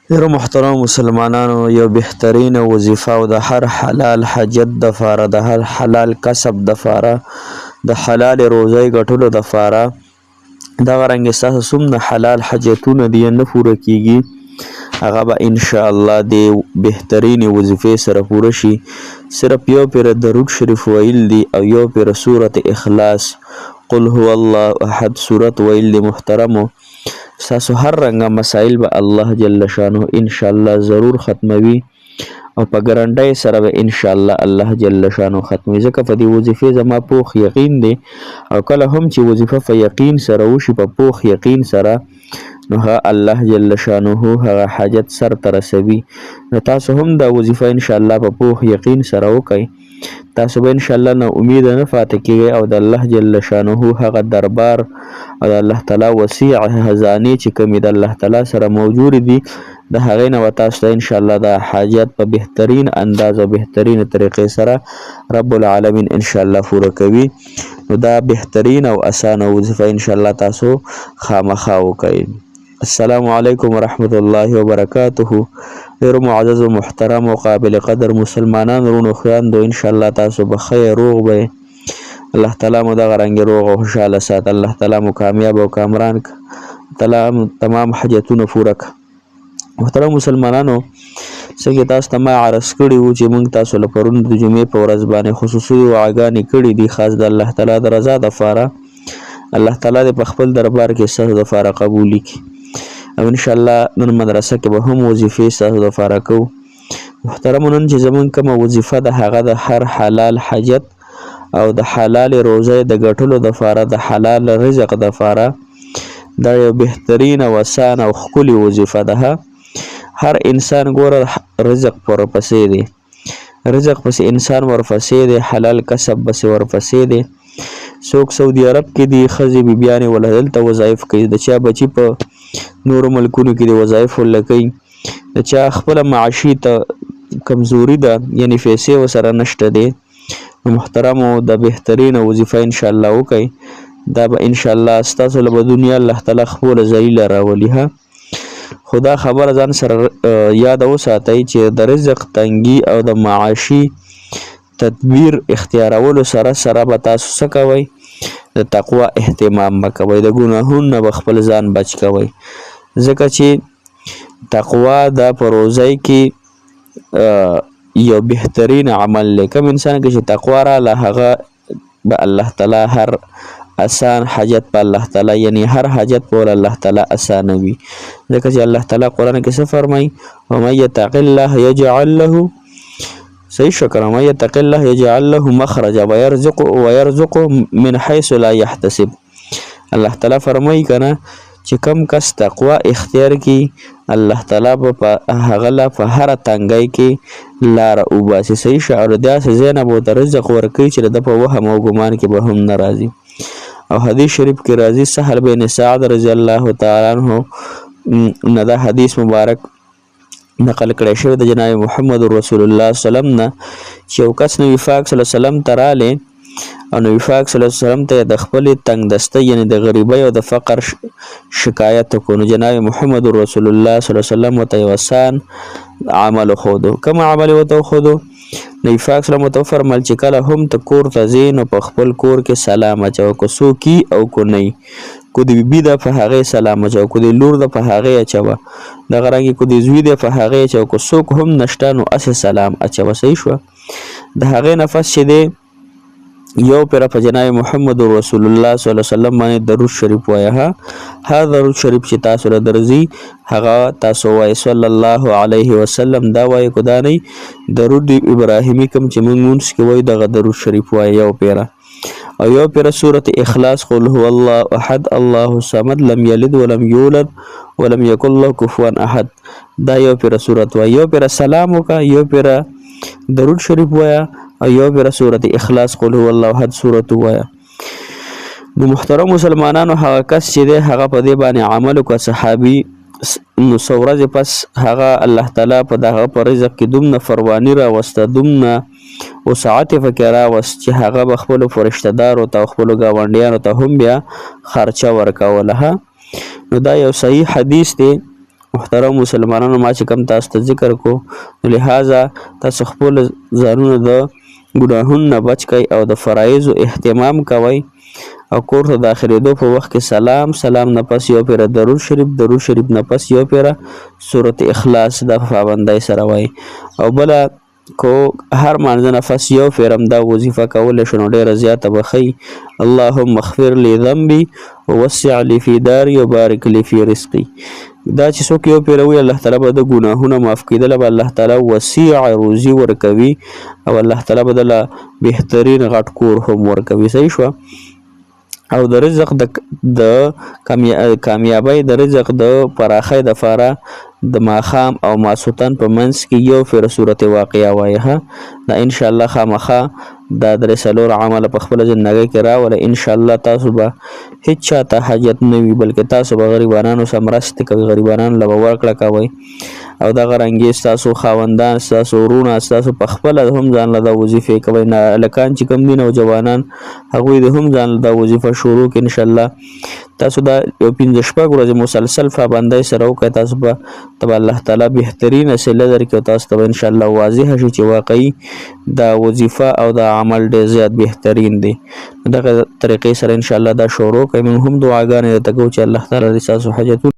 ډیرو محترم مسلمانانو، یو بهترین وظیفه او د هر حلال حاجت د فاره، د هر حلال کسب د فاره، د حلال روزۍ ګټلو د فاره، دغه رنګ ستاسو څومره حلال حاجتونه دي نه پوره کیږي، هغه به ان شاء الله د بهترین وظیفې سره پوره شي. صرف یو پیر درود شریف ویل دي او یو پیر سورت اخلاص قل هو الله احد سورت ویل دي. محترمو، ستاسو هر رنګه مسائل به الله جل شانه ان شاء الله ضرور ختموي او په ګرانټۍ سره به ان شاء الله جل شانه ختموي. ځکه په دې وظیفې زما پوخ یقین دی او کله هم چې وظیفه په یقین سره وشي، په پوخ یقین سره، نو الله جل شانه هغه حاجت سر ته رسوي. نو تاسو هم دا وظیفه ان شاء الله په پوخ یقین سره وکئ. تاسو به ان شاء الله نه امید نه فاتح کیږئ او د الله جل شانه هغه دربار او د الله تعالی وسیع خزانه چې کومې د الله تعالی سره موجود دي، د هغې نه به تاسو ته ان شاء الله د حاجت په بهترین انداز او بهترین طریقې سره رب العالمین ان شاء الله پوره کوي. نو دا بهترین او اسانه وظیفه ان شاء الله تاسو خامخا وکئ. السلام علیکم ورحمت الله وبرکاته. ډیرو معزز و محترم او قابل قدر مسلمانان ورونو خویندو، ان شاء الله تاسو به خیر روغ به الله تعالی مو دغه رنګ روغ او خوشاله سات. الله تعالی مو کامیاب او کامران ک. تعالی تمام حاجتونه پوره ک. محترم مسلمانانو، څنګه تاسو ته ما عرض کړی وو چې موږ تاسو له پرون د جمعې په ورځ باندې خصوصي دعاګانې کړې دي خاص د الله تعالی د رضا دپاره. الله تعالی دې په خپل دربار کې ستاسو دپاره قبول کړي او ان شاء الله نن مدرسه کې به هم وظیفې ستاسو دپاره کوو. محترمو، نن چې زموږ کومه وظیفه ده هغه د هر حلال حاجت او د حلال روزۍ د ګټلو دپاره، د حلال رزق دپاره دا یو بهترین او اسان او ښکلې وظیفه ده. هر انسان ګوره رزق ورپسې دی، رزق پسې انسان ورپسې دی، حلال کسب پسې ورپسې دی. څوک سعودي عرب کې دي ښځې بیبیانې وله دلته وظایف کوي، د چا بچي په نورو ملکونو کې د وظایف وله کوي، د چا خپله معاشي ته کمزوري ده یعنې پیسې ورسره نشته دی. محترمو، د بهترینه وظیفه ان شاء الله وکئ. دا به ان شاء الله ستاسو له به دنیا الله تعالی خپله ذلیله راولي. ها، خو دا خبره ځان سره یاده وساتئ چې د رزق تنګي او د معاشي تدبیر اختیارولو سره سره به تاسو څه کوئ؟ د تقوا اهتمام به کوئ، د ګناهونو نه به خپل ځان بچ کوئ. ځکه چې تقوا دا په روزۍ کې یو بهترین عمل دی. کوم انسان کې چې تقوا راله هغه به الله تعالی هر اسان حاجت په الله تعالی یعنی هر حاجت په الله تعالی اسانوي. ځکه چې الله تعالی قرآن کې څه فرمایي؟ ومن یتق الله یجعل له صحیح شکر ومن یتق الله یجعل له مخرجا ويرزقه من حيث لا يحتسب. الله تعالی فرمایي کنه چې کم کس تقوا اختیار کی الله تعالی په هغه لا په هر تنګۍ کې لاره وباسي. صحیح شعر داسې ځای نه به ورته رزق ورکوي چې د په وهم او ګمان کې به هم نه راځي. او حدیث شریف کې راځي سهل بن سعد رضی الله تعالی عنه نه دا حدیث مبارک نقل کړی شوی د جناب محمد رسول الله صلی الله علیه وسلم نه چې یو کس نبی پاک صلی الله علیه وسلم ته رالی او نبی پاک صلی الله علیه وسلم ته د خپلې تنګ دستۍ یعنې د غریبۍ او د فقر شکایت وکړو. نو جناب محمد رسول الله صلی الله علیه وسلم ورته یو اسان عمل وښودو. کوم عمل یې ورته وښودو؟ نبی پاک صلی الله علیه وسلم ورته وفرمیل چې کله هم ته کور ته ځې نو په خپل کور کې سلام اچوه، که څوک یي او که نه یي، که د بیبي ده په هغې سلام اچوه، که د لور ده په هغې اچوه، دغه رنګې که د زوی دی په هغې اچوه، که څوک هم نشته نو هسې سلام اچوه. صحیح شوه. د هغې نه پس چې دی یو پیره په جناب محمد رسول الله صلی الله علیه وسلم باندې درود شریف وایه. ها درود شریف چې تاسو له درځي هغه تاسو وایي صلی الله علیه وسلم. دا وایي که دا نه درود ابراهیمي کوم چې موږ مونځ کې وایو دغه درود شریف وایه یو پیره. او یو پیره سورت اخلاص قل هو الله احد الله الصمد لم یلد ولم یولد ولم یکن له کفوا احد. دا یو پیره سورت وایه. یو پیره سلام وکړه، یو پیره درود شریف وایه او یو پیره سورت اخلاص قل هو الله احد سورت وایه. نو محترم مسلمانانو، هغه کس چې دی هغه په دې باندې عمل وکړه صحابي، نو څو ورځې پس هغه الله تعالی په دغه په رزق کې دومره فرواني راوسته، دومره وسعت یې پکې راوست چې هغه به خپلو فرشته دارو ته او خپلو ګاونډیانو ته هم بیا خرچه ورکوله. نو دا یو صحیح حدیث دی. محترم مسلمانانو ما چې کوم تاسو ته ذکر کو نو لہذا تاسو خپل ځانونه د ګناهونو نه بچ کئ او د فرایضو اهتمام کوئ او کور ته داخلېدو په وخت کې سلام نه پس یو پیره درود شریف نه پس یو پیره سورت اخلاص د پابندۍ سره وایي او بله کو هر مانځه نه پس یو پیرم دا وظیفه کولی شو نو ډېره زیاته به ښي اللهم اغفر لی ذنبي ووسع لی فی داري وبارک لی فی رزقي دا چې څوک یو پیره وي الله تعالی به د ګناهونه معاف کېدله به الله تعالی وسیع روزي ورکوي او الله تعالی به دله بهترین غټ کور هم ورکوي. صحیح شوه. او د رزق د کامیابی د رزق د پراخۍ دپاره د ماښام او ماسوتن په منځ کې یو پیره صورت واقعه وایي ها دا انشاءالله خامخا دا درې څلور عمله په خپله زندګۍ کې راوله انشاءالله تاسو به هیڅ چاته حاجت نه وي بلکې تاسو به غریبانانو سره مرستې کوئ غریبانانو له به ورکړه کوئ او دغه رنګې ستاسو خاوندان ستاسو ورونه ستاسو په خپله هم ځان له دا وظیفې کوئ هلکان چې کوم دي او جوانان هغوی د هم ځان له دا وظیفه شروع کړي انشاءالله تاسو دا یو 15 شپږ ورځې مسلسل پابندۍ سره وکړئ تاسو به الله تعالی بهترینه صله درکړي او تاسو ته به انشاءالله واضحه شي چې واقعي دا وظیفه او دا عمل ډېر زیات بهترین دی. دغه طریقې سره انشاءالله دا شروع کوئ موږ هم دعاګانې درته کوو چې الله تعالی دې ستاسو حاجتونه